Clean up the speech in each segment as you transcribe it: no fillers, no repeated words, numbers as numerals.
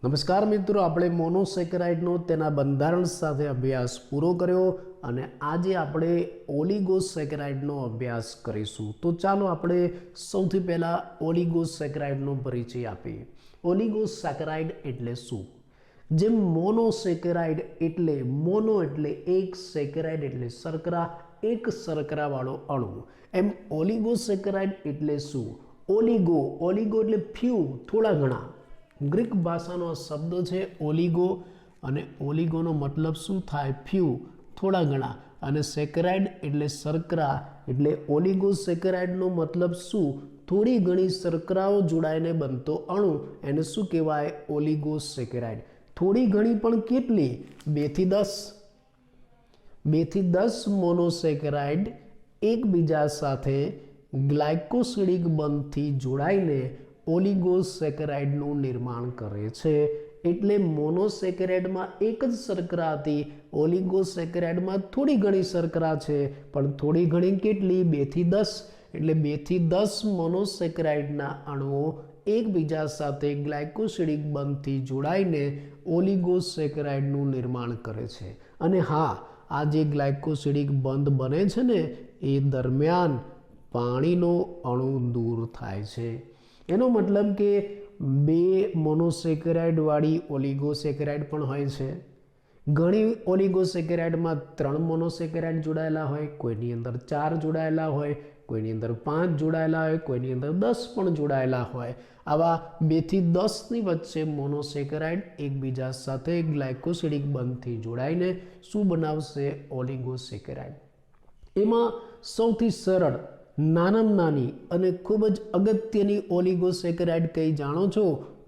નમસ્કાર મિત્રો, આપણે મોનોસેકેરાઇડનો તેના બંધારણ સાથે અભ્યાસ પૂરો કર્યો અને આજે આપણે ઓલિગોસેકેરાઇડનો અભ્યાસ કરીશું. તો ચાલો આપણે સૌથી પહેલાં ઓલિગોસેકેરાઇડનો પરિચય આપીએ. ઓલિગોસેકેરાઇડ એટલે શું? જેમ મોનોસેકેરાઇડ એટલે મોનો એટલે એક, સેકેરાઇડ એટલે શર્કરા, એક શર્કરાવાળો અણુ, એમ ઓલિગોસેકેરાઇડ એટલે શું? ઓલિગો એટલે ફ્યુ, થોડા ઘણા. ગ્રીક ભાષાનો આ શબ્દ છે ઓલિગો, અને ઓલિગોનો મતલબ શું થાય? ફ્યુ, થોડા ઘણા. અને સેકેરાઇડ એટલે શર્કરા, એટલે ઓલિગોસેકેરાઇડનો મતલબ શું? થોડી ઘણી શર્કરાઓ જોડાઈને બનતો અણુ, એને શું કહેવાય? ઓલિગોસેકેરાઇડ. થોડી ઘણી પણ કેટલી? 2 થી 10 મોનોસેકેરાઇડ એકબીજા સાથે ગ્લાયકોસિડિક બંધથી જોડાઈને ઓલિગોસેકેરાઇડનું નિર્માણ કરે છે. એટલે મોનોસેકેરાઇડમાં એક જ શર્કરા હતી, ઓલિગોસેકેરાઇડમાં થોડી ઘણી શર્કરા છે, પણ થોડી ઘણી કેટલી? 2 થી 10. એટલે 2 થી 10 મોનોસેકેરાઇડના અણુઓ એકબીજા સાથે ગ્લાયકોસિડિક બંધથી જોડાઈને ઓલિગોસેકેરાઇડનું નિર્માણ કરે છે. અને હા, આ જે ગ્લાયકોસિડિક બંધ બને છે ને, એ દરમિયાન પાણીનો અણુ દૂર થાય છે. એનો મતલબ કે 2 મોનોસેકેરાઇડ વાળી ઓલિગોસેકેરાઇડ પણ હોય છે. ઘણી ઓલિગોસેકેરાઇડમાં 3 મોનોસેકેરાઇડ જોડાયેલા હોય, કોઈની અંદર 4 જોડાયેલા હોય, કોઈની અંદર 5 જોડાયેલા હોય, કોઈની અંદર 10 પણ જોડાયેલા હોય. આવા 2 થી 10ની વચ્ચે મોનોસેકેરાઇડ એકબીજા સાથે ગ્લાયકોસિડિક બંધથી જોડાઈને શું બનાવશે? ઓલિગોસેકેરાઇડ. એમાં સૌથી સરળ, નાનામાં નાની અને ખૂબ જ અગત્યની ઓલિગોસેકેરાઇડ કઈ જાણો છો?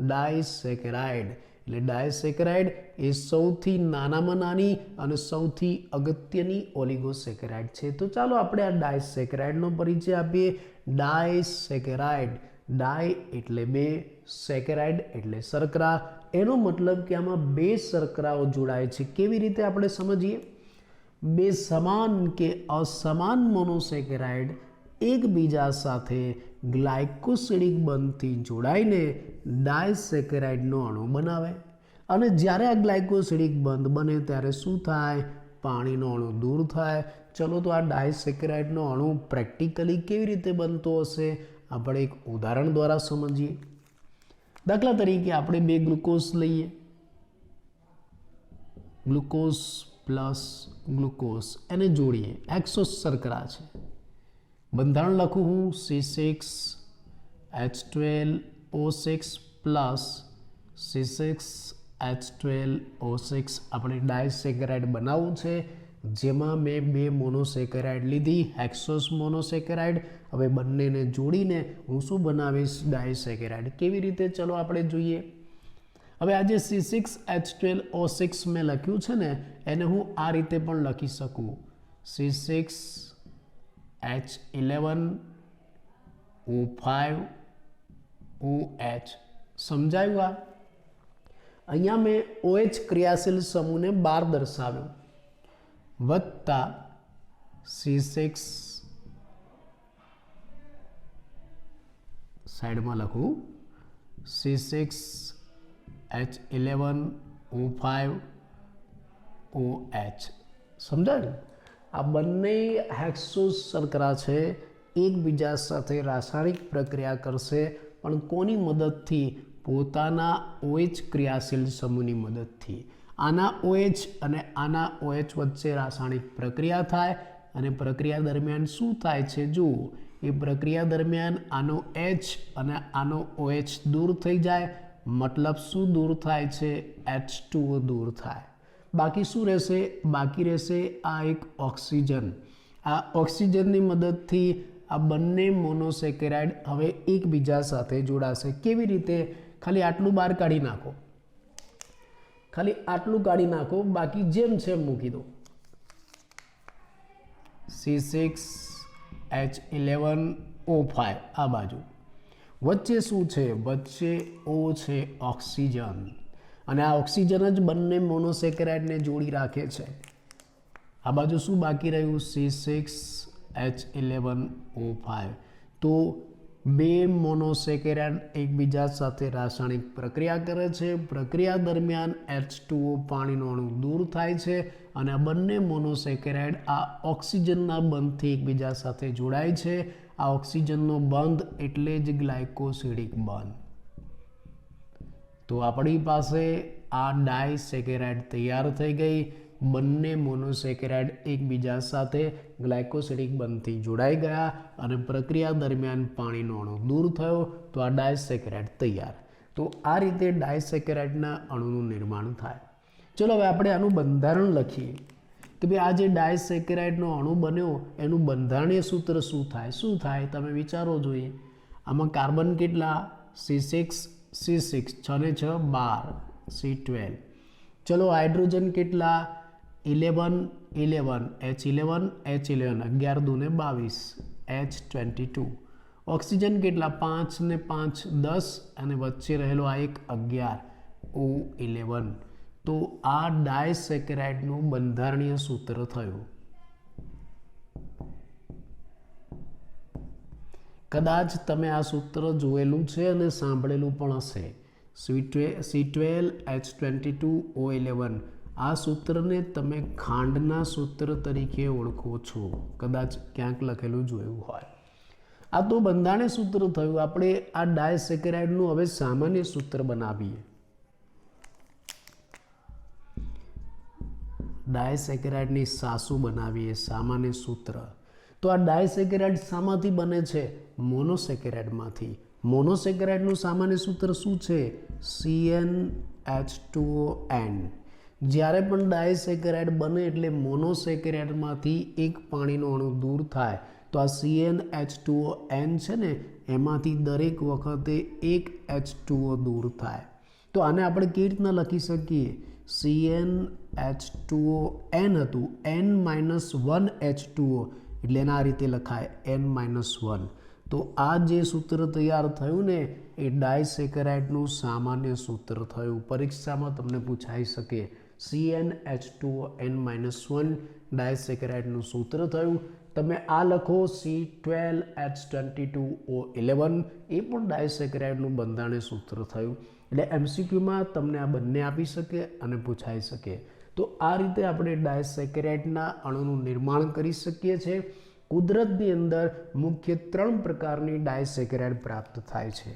ડાયસેકેરાઇડ. એટલે ડાયસેકેરાઇડ એ સૌથી નાનામાં નાની અને સૌથી અગત્યની ઓલિગોસેકેરાઇડ છે. તો ચાલો આપણે આ ડાયસેકેરાઇડનો પરિચય આપીએ. ડાયસેકેરાઇડ, ડાય એટલે 2, સેકેરાઇડ એટલે શર્કરા. એનો મતલબ કે આમાં 2 શર્કરાઓ જોડાય છે. કેવી રીતે આપણે સમજીએ? 2 સમાન કે અસમાન મોનોસેકેરાઇડ એકબીજા સાથે ગ્લાયકોસિડિક બંધથી જોડાઈને ડાયસેકેરાઇડનો અણુ બનાવે. અને જ્યારે આ ગ્લાયકોસિડિક બંધ બને ત્યારે શું થાય? પાણીનો અણુ દૂર થાય. ચલો તો આ ડાયસેકેરાઇડનો અણુ પ્રેક્ટિકલી કેવી રીતે બનતો હશે? આપણે એક ઉદાહરણ દ્વારા સમજીએ. દાખલા તરીકે આપણે 2 ગ્લુકોઝ લઈએ. ગ્લુકોઝ પ્લસ ગ્લુકોઝ, એને જોડીએ. હેક્સોસ શર્કરા છે. બંધારણ લખું હું C6H12O6 પ્લસ C6H12O6. આપણે ડાયસેકેરાઇડ બનાવવું છે, જેમાં મેં 2 મોનોસેકેરાઇડ લીધી, હેક્સોસ મોનોસેકેરાઇડ. હવે બંનેને જોડીને હું શું બનાવીશ? ડાયસેકેરાઇડ. કેવી રીતે? ચલો આપણે જોઈએ. હવે આ જે C6H12O6 મેં લખ્યું છે ને, એને હું આ રીતે પણ લખી શકું. C6H11O5OH. સમજાયું? આ અહીંયા મેં OH ક્રિયાશીલ સમૂહને 12 દર્શાવ્યો, વત્તા C6 સાઈડમાં લખું C6H11O5OH. સમજાયું? આ બંને હેક્સોસ શર્કરા છે, એકબીજા સાથે રાસાયણિક પ્રક્રિયા કરશે, પણ કોની મદદથી? પોતાના OH ક્રિયાશીલ સમૂહની મદદથી. આના OH અને આના OH વચ્ચે રાસાયણિક પ્રક્રિયા થાય, અને પ્રક્રિયા દરમિયાન શું થાય છે? જુઓ, એ પ્રક્રિયા દરમિયાન આનો H અને આનો OH દૂર થઈ જાય. મતલબ શું દૂર થાય છે? H2O દૂર થાય. બાકી શું રહેશે? બાકી રહેશે આ એક ઓક્સિજન. આ ઓક્સિજનની મદદથી આ બંને મોનોસેકેરાઇડ હવે એકબીજા સાથે જોડાશે. કેવી રીતે? ખાલી આટલું બહાર કાઢી નાખો, ખાલી આટલું કાઢી નાખો, બાકી જેમ છે મૂકી દો. C6H11O5 આ બાજુ. વચ્ચે શું છે? વચ્ચે O છે, ઓક્સિજન. અને આ ઓક્સિજન જ બંને મોનોસેકેરાઇડને જોડી રાખે છે. આ બાજુ શું બાકી રહ્યું? C6H11O5. તો બે મોનોસેકેરાઇડ એકબીજા સાથે રાસાયણિક પ્રક્રિયા કરે છે. પ્રક્રિયા દરમિયાન H2O પાણીનો અણુ દૂર થાય છે અને આ બંને મોનોસેકેરાઇડ આ ઓક્સિજનના બંધથી એકબીજા સાથે જોડાય છે. આ ઓક્સિજનનો બંધ એટલે જ ગ્લાયકોસિડિક બંધ. તો આપણી પાસે આ ડાયસેકેરાઇડ તૈયાર થઈ ગઈ. બંને મોનોસેકેરાઇડ એકબીજા સાથે ગ્લાયકોસિડિક બંધથી જોડાઈ ગયા અને પ્રક્રિયા દરમિયાન પાણીનો અણુ દૂર થયો તો આ ડાયસેકેરાઇડ તૈયાર. તો આ રીતે ડાયસેકેરાઇડના અણુનું નિર્માણ થાય. ચલો હવે આપણે આનું બંધારણ લખીએ કે ભાઈ આ જે ડાયસેકેરાઇડનો અણુ બન્યો એનું બંધારણીય સૂત્ર શું થાય તમે વિચારો જોઈએ. આમાં કાર્બન કેટલા? C6 6 ને 6 12 C12. ચલો હાઇડ્રોજન કેટલા? 11 H11 11 દૂને 22 H22. ઓક્સિજન કેટલા? 5 ને 5 10 અને વચ્ચે રહેલો આ એક 11 O11. તો આ ડાયસેકેરાઇડનું બંધારણીય સૂત્ર થયું. કદાચ તમે આ સૂત્ર જોયેલું છે અને સાંભળેલું પણ હશે. C12 H22 O11. આ સૂત્રને તમે ખાંડના સૂત્ર તરીકે ઓળખો છો. કદાચ ક્યાંક લખેલું જોયું હોય. આ તો બંધારણીય સૂત્ર થયું. આપણે આ ડાયસેકેરાઇડનું હવે સામાન્ય સૂત્ર બનાવીએ. ડાયસેકેરાઇડની સાસુ બનાવીએ સામાન્ય સૂત્ર. તો આ ડાયસેકેરાઇડ શામાંથી બને છે? મોનોસેકેરાઇડમાંથી. મોનોસેકેરાઇડનું સામાન્ય સૂત્ર શું છે? CnH2n. જ્યારે પણ ડાયસેકેરાઇડ બને એટલે મોનોસેકેરાઇડમાંથી એક પાણીનો અણુ દૂર થાય તો આ CnH2n છે ને એમાંથી દરેક વખતે એક H2O દૂર થાય. તો આને આપણે કેવી રીતના લખી શકીએ? CnH2n હતું n-1 H2O એટલે એના આ રીતે લખાય n-1. તો આ જે સૂત્ર તૈયાર થયું ને એ ડાયસેકેરાઇડનું સામાન્ય સૂત્ર થયું. પરીક્ષામાં તમને પૂછાઈ શકે CnH2n-1 ડાયસેકેરાઇડનું સૂત્ર થયું. તમે આ લખો C12H22O11 એ પણ ડાયસેકેરાઇડનું બંધારણીય સૂત્ર થયું. એટલે MCQમાં તમને આ બંને આપી શકે અને પૂછાઈ શકે. તો આ રીતે આપણે ડાયસેકેરાઇડના અણુનું નિર્માણ કરી શકીએ છીએ. કુદરતની અંદર મુખ્ય 3 પ્રકારની ડાયસેકેરાઇડ પ્રાપ્ત થાય છે.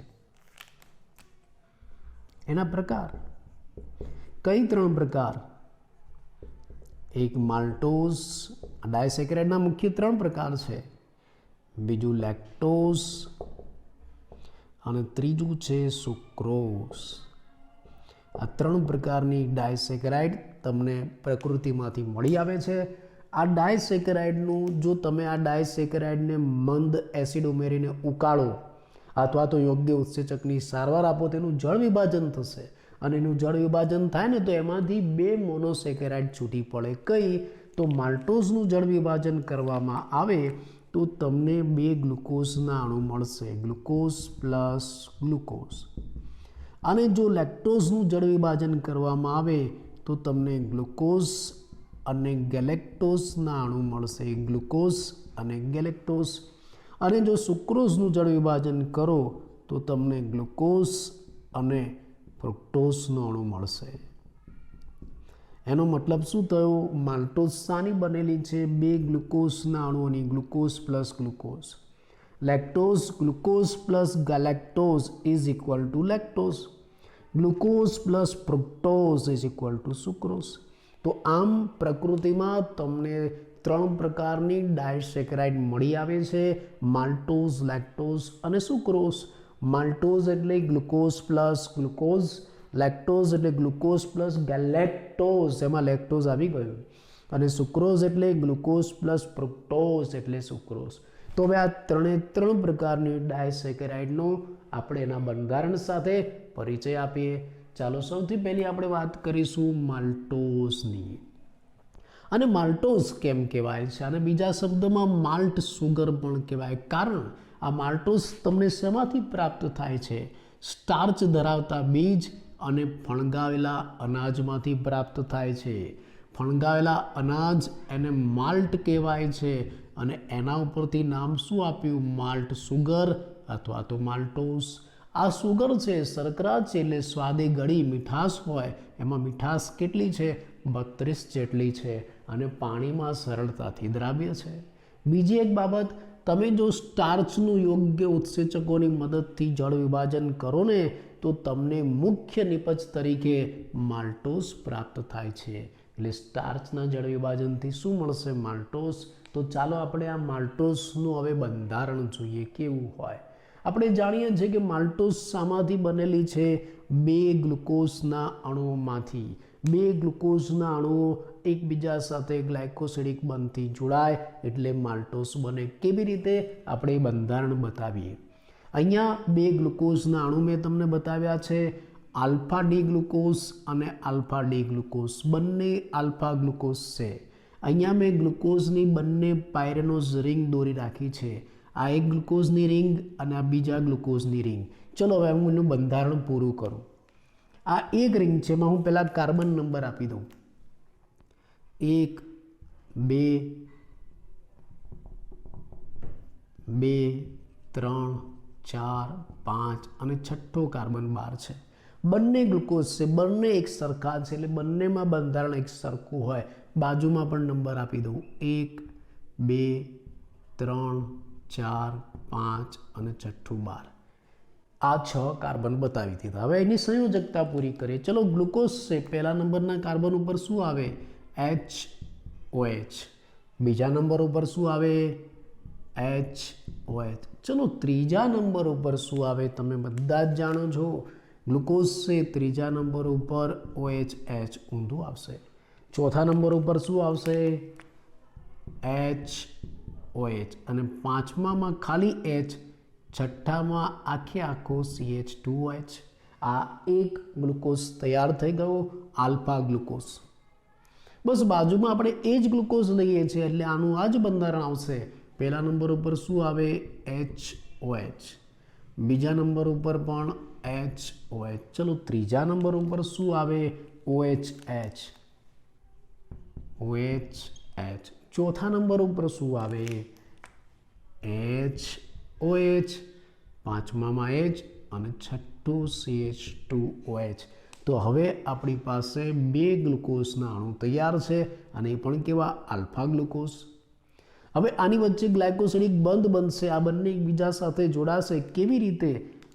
એના પ્રકાર કઈ 3 પ્રકાર? એક માલ્ટોઝ. ડાયસેકેરાઇડના મુખ્ય 3 પ્રકાર છે. બીજું લેક્ટોઝ અને ત્રીજું છે સુક્રોઝ. આ 3 પ્રકારની ડાયસેકેરાઇડ તમને પ્રકૃતિમાંથી મળી આવે છે. આ ડાયસેકેરાઇડનું જો તમે આ ડાયસેકેરાઇડને મંદ એસિડ ઉમેરીને ઉકાળો અથવા તો યોગ્ય ઉત્સેચકની સારવાર આપો તેનું જળ વિભાજન થશે અને એનું જળ વિભાજન થાય ને તો એમાંથી 2 મોનોસેકેરાઇડ છૂટી પડે. કઈ? તો માલ્ટોઝનું જળ વિભાજન કરવામાં આવે તો તમને 2 ગ્લુકોઝના અણુ મળશે. Glucose plus glucose. અને જો લેક્ટોઝનું જળ વિભાજન કરવામાં આવે તો તમને ગ્લુકોઝ અને ગેલેક્ટોઝના અણુ મળશે. ગ્લુકોઝ અને ગેલેક્ટોઝ. અને જો સુક્રોઝનું જળ વિભાજન કરો તો તમને ગ્લુકોઝ અને ફ્રુક્ટોઝનો અણુ મળશે. એનો મતલબ શું થયો? માલ્ટોઝ શાની બનેલી છે? 2 ગ્લુકોઝના અણુઓની. Glucose plus glucose. Lactose glucose plus galactose is equal to lactose. Glucose plus fructose is equal to sucrose. તો આમ પ્રકૃતિમાં તમને 3 પ્રકારની ડાયસેકેરાઇડ મળી આવે છે. માલ્ટોઝ, લેક્ટોઝ અને સુક્રોઝ. માલ્ટોઝ એટલે ગ્લુકોઝ પ્લસ ગ્લુકોઝ. લેક્ટોઝ એટલે ગ્લુકોઝ પ્લસ ગેલેક્ટોઝ, એમાં લેક્ટોઝ આવી ગયું. અને સુક્રોઝ એટલે ગ્લુકોઝ પ્લસ ફ્રુક્ટોઝ એટલે સુક્રોઝ. તો હવે આ 3 પ્રકારની ડાયસેકેરાઇડનો આપણે એના બંધારણ સાથે પરિચય આપીએ. ચાલો સૌથી પહેલી આપણે વાત કરીશું માલ્ટોઝની. અને માલ્ટોઝ કેમ કહેવાય છે? અને બીજા શબ્દમાં માલ્ટ સુગર પણ કહેવાય. કારણ આ માલ્ટોઝ તમને શેમાંથી પ્રાપ્ત થાય છે? સ્ટાર્ચ ધરાવતા બીજ અને ફણગાવેલા અનાજમાંથી પ્રાપ્ત થાય છે. ફણગાવેલા અનાજ એને માલ્ટ કહેવાય છે અને એના ઉપરથી નામ શું આપ્યું? Malt sugar. અથવા તો માલ્ટોસ. આ સુગર છે, શર્કરા છે, એટલે સ્વાદે ગળી મીઠાશ હોય, એમાં મીઠાશ કેટલી છે? 32 જેટલી છે, અને પાણીમાં સરળતાથી દ્રાવ્ય છે. બીજી એક બાબત, તમે જો સ્ટાર્ચનું યોગ્ય ઉત્સેચકોની મદદથી જળ વિભાજન કરો ને તો તમને મુખ્ય નિપજ તરીકે માલ્ટોસ પ્રાપ્ત થાય છે. એટલે સ્ટાર્ચના જળ વિભાજનથી શું મળશે? માલ્ટોસ. તો ચાલો આપણે આ માલ્ટોસનું હવે બંધારણ જોઈએ કેવું હોય. આપણે જાણીએ છીએ કે માલ્ટોસ શામાંથી બનેલી છે? 2 ગ્લુકોઝના અણુઓમાંથી. 2 ગ્લુકોઝના અણુઓ એકબીજા સાથે ગ્લાયકોસિડિક બંધથી જોડાય એટલે માલ્ટોસ બને. કેવી રીતે? આપણે બંધારણ બતાવીએ. અહીંયા 2 ગ્લુકોઝના અણુ મેં તમને બતાવ્યા છે. આલ્ફા ડી ગ્લુકોઝ અને આલ્ફા ડી ગ્લુકોઝ, બંને આલ્ફા ગ્લુકોઝ છે. અહીંયા મેં ગ્લુકોઝની બંને પાયરેનોઝ રિંગ દોરી રાખી છે. આ એક ગ્લુકોઝની રિંગ અને આ બીજા ગ્લુકોઝની રિંગ. ચલો હવે હું એનું બંધારણ પૂરું કરું. આ એક રિંગ છે, એમાં હું પહેલાં કાર્બન નંબર આપી દઉં. 1 2 2 3 4 5 અને છઠ્ઠો કાર્બન 12 છે. બંને ગ્લુકોઝ છે, બંને એક સરખા છે, એટલે બંનેમાં બંધારણ એક સરખું હોય. બાજુમાં પણ નંબર આપી દઉં. 1 2 3 4 5 અને છઠ્ઠું 12. આ 6 કાર્બન બતાવી દીધા. હવે એની સંયોજકતા પૂરી કરીએ. ચલો, ગ્લુકોઝ છે, પહેલા નંબરના કાર્બન ઉપર શું આવે? HOH. બીજા નંબર ઉપર શું આવે? HOH. ચલો, ત્રીજા નંબર ઉપર શું આવે? તમે બધા જ જાણો છો, ગ્લુકોઝ છે, ત્રીજા નંબર ઉપર OH ઊંધું આવશે. ચોથા નંબર ઉપર શું આવશે? HOH. અને પાંચમામાં ખાલી H, છઠ્ઠામાં આખો CH2OH. આ એક ગ્લુકોઝ તૈયાર થઈ ગયો, આલ્ફા ગ્લુકોઝ. બસ બાજુમાં આપણે એ જ ગ્લુકોઝ લઈએ છીએ એટલે આનું આ જ બંધારણ આવશે. પહેલા નંબર ઉપર શું આવે? HOH. બીજા નંબર ઉપર પણ HOH. ચલો, ત્રીજા નંબર ઉપર શું આવે? OH. ચોથા નંબર ઉપર શું આવે? HOH. પાંચમામાં H અને છઠ્ઠું CH2OH. તો હવે આપણી પાસે 2 ગ્લુકોઝના અણુ તૈયાર છે, અને એ પણ કેવા? Alpha glucose. હવે આની વચ્ચે ગ્લાયકોસિડિક બંધ બનશે, આ બંને એકબીજા સાથે જોડાશે. કેવી રીતે?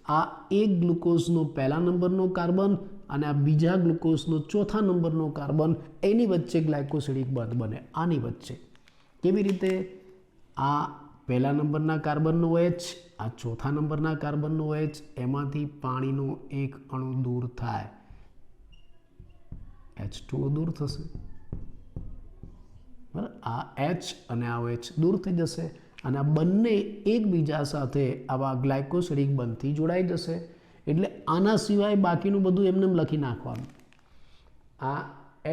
આ એક ગ્લુકોઝનો પહેલા નંબરનો કાર્બન અને આ બીજા ગ્લુકોઝનો ચોથા નંબરનો કાર્બન, એની વચ્ચે ગ્લાયકોસિડિક બંધ બને. આની વચ્ચે કેવી રીતે? આ પહેલા નંબરના કાર્બનનો OH, આ ચોથા નંબરના કાર્બનનો OH, એમાંથી પાણીનો એક અણુ દૂર થાય, H2O દૂર થશે. બરાબર, આ H અને આ OH દૂર થઈ જશે, અને આ બંને એકબીજા સાથે આવા ગ્લાયકોસિડિક બંધથી જોડાઈ જશે. એટલે આના સિવાય બાકીનું બધું એમને લખી નાખવાનું. આ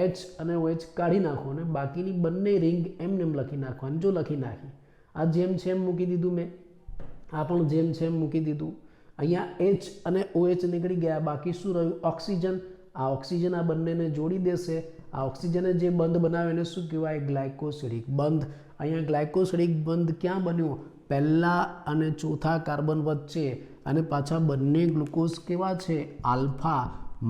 H અને OH કાઢી નાખો અને બાકીની બંને રિંગ એમને લખી નાખવાની. જો લખી નાખી, આ જેમ છે એમ મૂકી દીધું મેં, આ પણ જેમ છે એમ મૂકી દીધું. અહીંયા H અને OH નીકળી ગયા, બાકી શું રહ્યું? ઓક્સિજન. આ ઓક્સિજન આ બંનેને જોડી દેશે. આ ઓક્સિજને જે બંધ બનાવ્યો એને શું કહેવાય? ગ્લાયકોસિડિક બંધ. અહીંયા ગ્લાયકોસિડિક બંધ ક્યાં બન્યો? પહેલા અને ચોથા કાર્બન વચ્ચે, અને પાછા બંને ગ્લુકોઝ કેવા છે? આલ્ફા.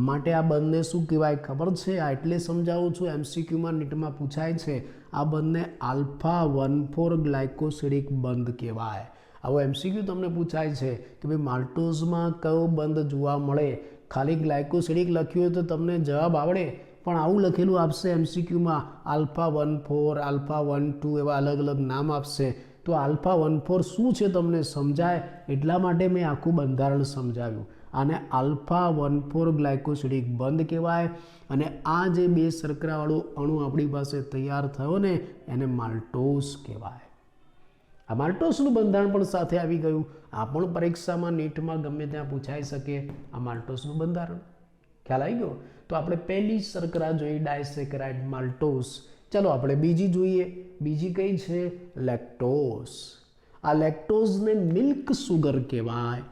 માટે આ બંને શું કહેવાય ખબર છે? આ એટલે સમજાવું છું, MCQમાં નીટમાં પૂછાય છે. આ બંને આલ્ફા 1,4 ગ્લાયકોસિડિક બંધ કહેવાય. આવો MCQ તમને પૂછાય છે કે ભાઈ માલ્ટોઝમાં કયો બંધ જોવા મળે? ખાલી ગ્લાયકોસિડિક લખ્યું હોય તો તમને જવાબ આવડે, પણ આવું લખેલું આપશે MCQમાં, આલ્ફા 1,4, આલ્ફા 1,2 એવા અલગ અલગ નામ આપશે. તો આલ્ફા 1,4 શું છે તમને સમજાય એટલા માટે મેં આખું બંધારણ સમજાવ્યું. આને આલ્ફા 1,4 ગ્લાયકોસિડિક બંધ કહેવાય. અને આ જે 2 શર્કરાવાળો અણુ આપણી પાસે તૈયાર થયો ને, એને માલ્ટોસ કહેવાય. આ માલ્ટોસનું બંધારણ પણ સાથે આવી ગયું. આ પણ પરીક્ષામાં નીટમાં ગમે ત્યાં પૂછાઈ શકે, આ માલ્ટોસનું બંધારણ. ખ્યાલ આવી ગયો? તો આપણે પહેલી શર્કરા જોઈ, ડાયસેકેરાઇડ માલ્ટોસ. ચલો આપણે બીજી જોઈએ. બીજી કઈ છે? લેક્ટોઝ. આ લેક્ટોઝને મિલ્ક સુગર કહેવાય.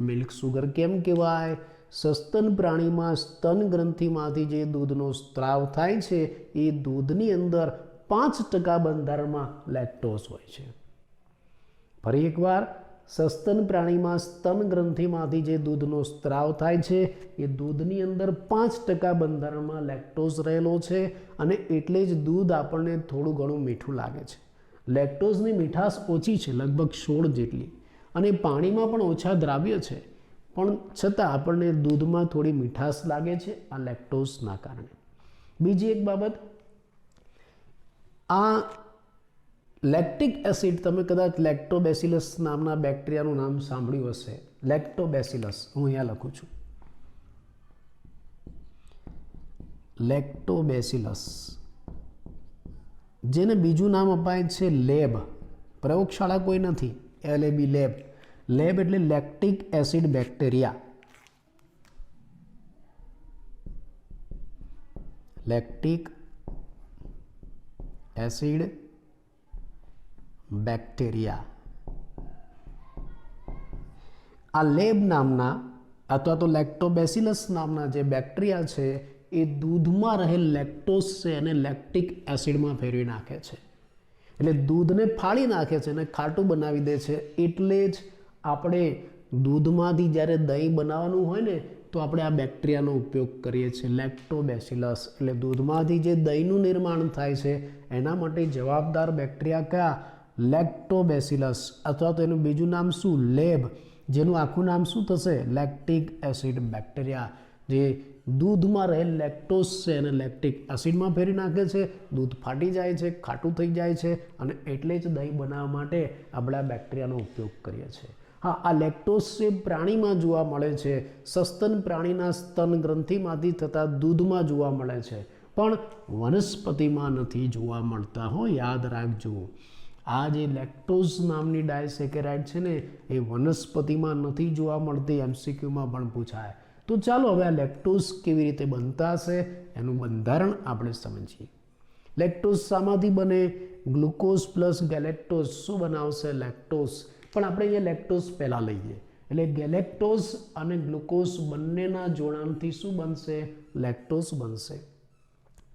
મિલ્ક સુગર કેમ કહેવાય? સસ્તન પ્રાણીમાં સ્તન ગ્રંથિમાંથી જે દૂધનો સ્ત્રાવ થાય છે, એ દૂધની અંદર 5% બંધારણમાં લેક્ટોઝ હોય છે. ફરી એકવાર, સસ્તન પ્રાણીમાં સ્તન ગ્રંથિમાંથી જે દૂધનો સ્ત્રાવ થાય છે એ દૂધની અંદર 5% બંધારણમાં લેક્ટોઝ રહેલો છે અને એટલે જ દૂધ આપણને થોડું ઘણું મીઠું લાગે છે. લેક્ટોઝની મીઠાશ ઓછી છે, લગભગ 16 જેટલી, અને પાણીમાં પણ ઓછા દ્રાવ્ય છે, પણ છતાં આપણને દૂધમાં થોડી મીઠાશ લાગે છે આ લેક્ટોઝના કારણે. બીજી એક બાબત, આ લેક્ટિક એસિડ, તમે કદાચ લેક્ટોબેસિલસ નામના બેક્ટેરિયાનું નામ સાંભળ્યું હશે. લેક્ટોબેસિલસ હું અહીંયા લખું છું, લેક્ટોબેસિલસ, જેને બીજું નામ અપાય છે લેબ. પ્રયોગશાળા કોઈ નથી, LAB લેબ. લેબ એટલે lactic acid bacteria. Lactic acid bacteria. આ લેબ નામના અથવા તો લેક્ટોબેસિલસ નામના જે બેક્ટેરિયા છે એ દૂધમાં રહેલ લેક્ટોઝ છે એને લેક્ટિક એસિડમાં ફેરવી નાખે છે, એટલે દૂધને ફાડી નાખે છે અને ખાટું બનાવી દે છે. એટલે જ આપણે દૂધમાંથી જ્યારે દહીં બનાવવાનું હોય ને તો આપણે આ બેક્ટેરિયાનો ઉપયોગ કરીએ છીએ, લેક્ટોબેસિલસ. એટલે દૂધમાંથી જે દહીંનું નિર્માણ થાય છે એના માટે જવાબદાર બેક્ટેરિયા કયા? લેક્ટોબેસિલસ, અથવા તો એનું બીજું નામ શું? લેબ, જેનું આખું નામ શું થશે? Lactic acid bacteria. જે દૂધમાં રહેલ લેક્ટોઝ છે એને લેક્ટિક એસિડમાં ફેરવી નાખે છે, દૂધ ફાટી જાય છે, ખાટું થઈ જાય છે, અને એટલે જ દહીં બનાવવા માટે આપણે આ બેક્ટેરિયાનો ઉપયોગ કરીએ છીએ. હા, આ લેક્ટોઝ છે પ્રાણીમાં જોવા મળે છે, સસ્તન પ્રાણીના સ્તન ગ્રંથિમાંથી થતા દૂધમાં જોવા મળે છે, પણ વનસ્પતિમાં નથી જોવા મળતા હો, યાદ રાખજો. આ જે લેક્ટોઝ નામની ડાયસેકેરાઇડ છે ને એ વનસ્પતિમાં નથી જોવા મળતી, MCQમાં પણ પૂછાય. તો ચાલો હવે આ લેક્ટોઝ કેવી રીતે બનતા હશે એનું બંધારણ આપણે સમજીએ. લેક્ટોઝ શામાંથી બને? ગ્લુકોઝ પ્લસ ગેલેક્ટોઝ શું બનાવશે? લેક્ટોઝ. પણ આપણે અહીંયા લેક્ટોઝ પહેલાં લઈએ, એટલે ગેલેક્ટોઝ અને ગ્લુકોઝ બંનેના જોડાણથી શું બનશે? લેક્ટોઝ બનશે.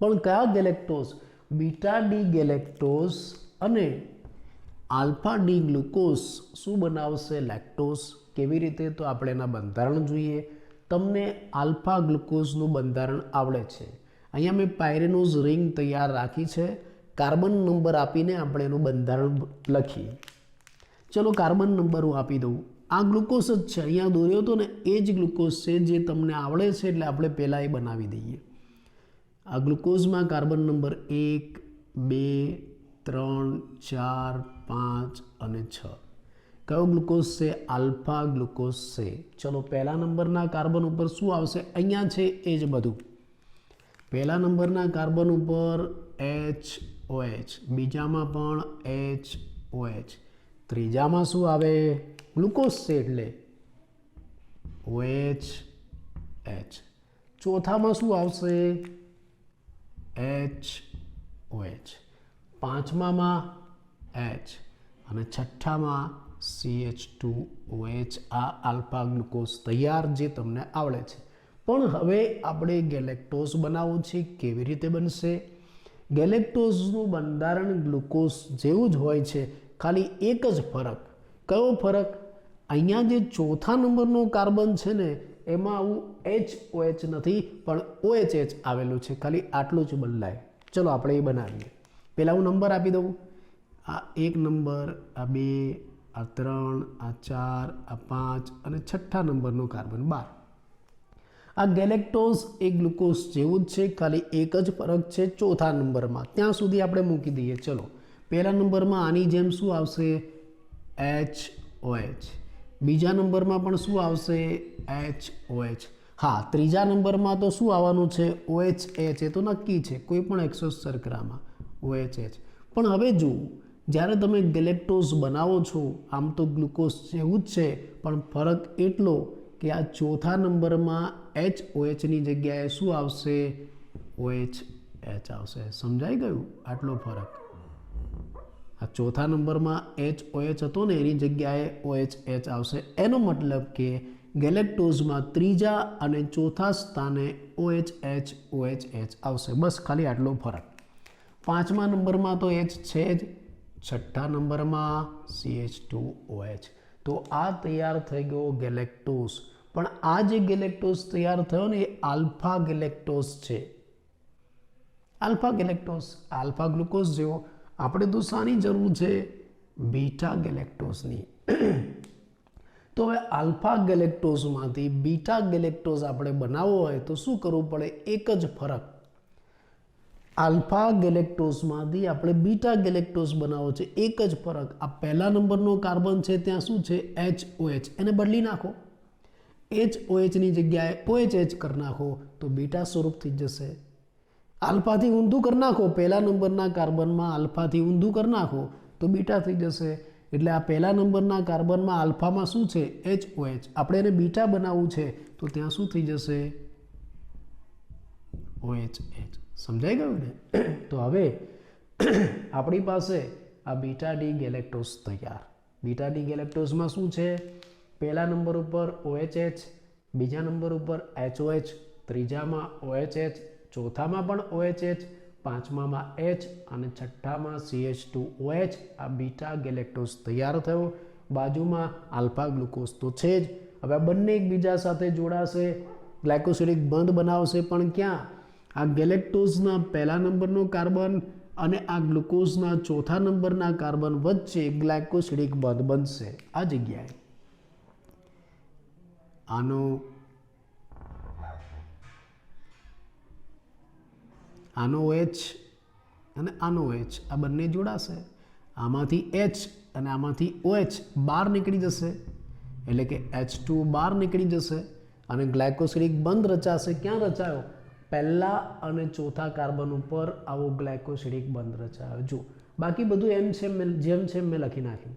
પણ કયા ગેલેક્ટોઝ? બીટા ડી ગેલેક્ટોઝ અને આલ્ફા ડી ગ્લુકોઝ શું બનાવશે? લેક્ટોઝ. કેવી રીતે? તો આપણે એના બંધારણ જોઈએ. તમને આલ્ફા ગ્લુકોઝનું બંધારણ આવડે છે. અહીંયા મેં પાયરેનોઝ રિંગ તૈયાર રાખી છે, કાર્બન નંબર આપીને આપણે એનું બંધારણ લખીએ. ચલો કાર્બન નંબર હું આપી દઉં. આ ગ્લુકોઝ જ છે, અહીંયા દોર્યો હતો ને એ જ ગ્લુકોઝ છે જે તમને આવડે છે, એટલે આપણે પહેલાં એ બનાવી દઈએ. આ ગ્લુકોઝમાં કાર્બન નંબર 1, 2, 3, 4, 5 અને 6. કયો ગ્લુકોઝ છે? આલ્ફા ગ્લુકોઝ છે. ચલો પહેલા નંબરના કાર્બન ઉપર શું આવશે? અહીંયા છે એ જ બધું. પહેલા નંબરના કાર્બન ઉપર HOH, બીજામાં પણ HOH, ત્રીજામાં શું આવે? ગ્લુકોઝ છે એટલે OH, ચોથામાં શું આવશે? HOH, પાંચમામાં H અને છઠ્ઠામાં CH2OH. આ આલ્ફા ગ્લુકોઝ તૈયાર જે તમને આવડે છે. પણ હવે આપણે ગેલેક્ટોઝ બનાવવું છે. કેવી રીતે બનશે? ગેલેક્ટોઝનું બંધારણ ગ્લુકોઝ જેવું જ હોય છે, ખાલી એક જ ફરક. કયો ફરક? અહીંયા જે ચોથા નંબરનો કાર્બન છે ને એમાં આવું HOH નથી પણ OHH આવેલું છે, ખાલી આટલું જ બદલાય. ચલો આપણે એ બનાવીએ. પહેલાં હું નંબર આપી દઉં. આ 1 નંબર, આ 2, આ 3, આ 4, આ 5 અને છઠ્ઠા નંબરનો કાર્બન 12. આ ગેલેક્ટોઝ એ ગ્લુકોઝ જેવું જ છે, ખાલી એક જ ફરક છે ચોથા નંબરમાં. ત્યાં સુધી આપણે મૂકી દઈએ. ચલો પહેલા નંબરમાં આની જેમ શું આવશે? HOH. બીજા નંબરમાં પણ શું આવશે? HOH. હા, ત્રીજા નંબરમાં તો શું આવવાનું છે? OHH. એ તો નક્કી છે, કોઈ પણ 100 શર્કરામાં OHH. પણ હવે જુઓ, જ્યારે તમે ગેલેક્ટોઝ બનાવો છો આમ તો ગ્લુકોઝ જેવું જ છે, પણ ફરક એટલો કે આ ચોથા નંબરમાં HOHની જગ્યાએ શું આવશે? OHH આવશે. સમજાઈ ગયું? આટલો ફરક. આ ચોથા નંબરમાં HOH હતો ને એની જગ્યાએ OHH આવશે. એનો મતલબ કે ગેલેક્ટોઝમાં ત્રીજા અને ચોથા સ્થાને OHH આવશે. બસ ખાલી આટલો ફરક. પાંચમા નંબરમાં તો H છે જ, છઠ્ઠા નંબરમાં CH2OH. તો આ તૈયાર થઈ ગયો ગેલેક્ટોઝ. પણ આ જે ગેલેક્ટોઝ તૈયાર થયો ને એ આલ્ફા ગેલેક્ટોઝ છે. આલ્ફા ગેલેક્ટોઝ, આલ્ફા ગ્લુકોઝ જેવો. આપણે તો શાની જરૂર છે? બીટા ગેલેક્ટોઝની. તો હવે આલ્ફા ગેલેક્ટોઝમાંથી બીટા ગેલેક્ટોઝ આપણે બનાવવો હોય તો શું કરવું પડે? એક જ ફરક, આલ્ફા ગેલેક્ટોઝમાંથી આપણે બીટા ગેલેક્ટોઝ બનાવવો છે. એક જ ફરક, આ પહેલા નંબરનો કાર્બન છે ત્યાં શું છે? HOH. એને બદલી નાખો, HOHની જગ્યાએ OHH કરી નાખો તો બીટા સ્વરૂપ થઈ જશે. આલ્ફાથી ઊંધું કરી નાખો, પહેલા નંબરના કાર્બનમાં આલ્ફાથી ઊંધું કરી નાખો તો બીટા થઈ જશે. એટલે આ પહેલા નંબરના કાર્બનમાં આલ્ફામાં શું છે? HOH. આપણે એને બીટા બનાવવું છે તો ત્યાં શું થઈ જશે? OHH. સમજાઈ ગયું ને? તો હવે આપણી પાસે આ બીટા ડી ગેલેક્ટોઝ તૈયાર. બીટા ડી ગેલેક્ટોઝમાં શું છે? પહેલા નંબર ઉપર OHH, બીજા નંબર ઉપર HOH, ત્રીજામાં OHH, ચોથામાં પણ OHH, પાંચમામાં H અને છઠ્ઠામાં CH2OH. આ બીટા ગેલેક્ટોઝ તૈયાર થયો. બાજુમાં આલ્ફા ગ્લુકોઝ તો છે જ. હવે આ બંને એકબીજા સાથે જોડાશે, ગ્લાયકોસિડિક બંધ બનાવશે. પણ ક્યાં? આ ગેલેક્ટોઝના પહેલા નંબરનો કાર્બન અને આ ગ્લુકોઝના ચોથા નંબરના કાર્બન વચ્ચે ગ્લાયકોસિડિક બંધ બનશે. આ જગ્યાએ આનો OH અને આનો OH આ બંને જોડાશે. આમાંથી H અને આમાંથી OH બહાર નીકળી જશે, એટલે કે H2 બહાર નીકળી જશે અને ગ્લાયકોસિડિક બંધ રચાશે. ક્યાં રચાયો? પહેલા અને ચોથા કાર્બન ઉપર આવો ગ્લાયકોસિડિક બંધ રચાયો. જો બાકી બધું એમ છે જેમ છે મેં લખી નાખ્યું.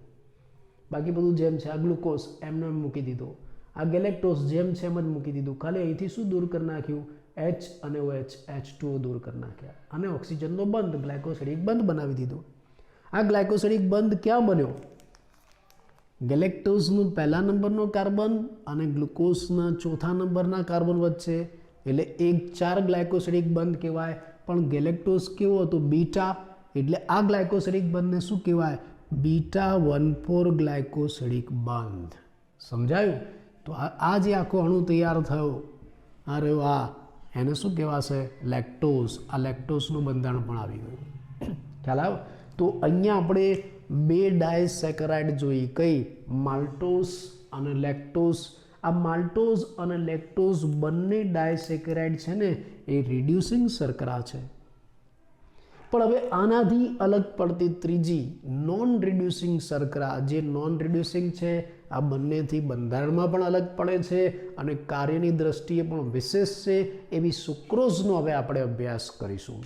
બાકી બધું જેમ છે. આ ગ્લુકોઝ એમને એમ મૂકી દીધો, આ ગેલેક્ટોઝ જેમ છે એમ જ મૂકી દીધું. ખાલી અહીંથી શું દૂર કરી નાખ્યું? H અને OH, H2O દૂર કરી નાખ્યા અને ઓક્સિજનનો બંધ, ગ્લાયકોસિડિક બંધ બનાવી દીધો. આ ગ્લાયકોસિડિક બંધ ક્યાં બન્યો? ગેલેક્ટોઝનું પહેલા નંબરનો કાર્બન અને ગ્લુકોઝના ચોથા નંબરના કાર્બન વચ્ચે, એટલે 1,4 ગ્લાયકોસિડિક બંધ કહેવાય. પણ ગેલેક્ટોઝ કેવો હતો? બીટા. એટલે આ ગ્લાયકોસિડિક બંધને શું કહેવાય? બીટા 1,4 ગ્લાયકોસિડિક બંધ. સમજાયું? તો આ જે આખો અણુ તૈયાર થયો, આ રહ્યો, આ એને શું કહેવાશે? લેક્ટોઝ. આ લેક્ટોઝનું બંધારણ પણ આવી ગયું. ખ્યાલ આવ્યો? તો અહીંયા આપણે બે ડાયસેકરાઇડ જોઈ. કઈ? માલ્ટોઝ અને લેક્ટોઝ. આ માલ્ટોઝ અને લેક્ટોઝ બંને ડાયસેકરાઇડ છે ને એ રિડ્યુસિંગ શર્કરા છે. પણ હવે આનાથી અલગ પડતી ત્રીજી નોન રિડ્યુસિંગ શર્કરા, જે નોન રિડ્યુસિંગ છે, આ બંનેથી બંધારણમાં પણ અલગ પડે છે અને કાર્યની દ્રષ્ટિએ પણ વિશેષ છે, એવી સુક્રોઝનો હવે આપણે અભ્યાસ કરીશું.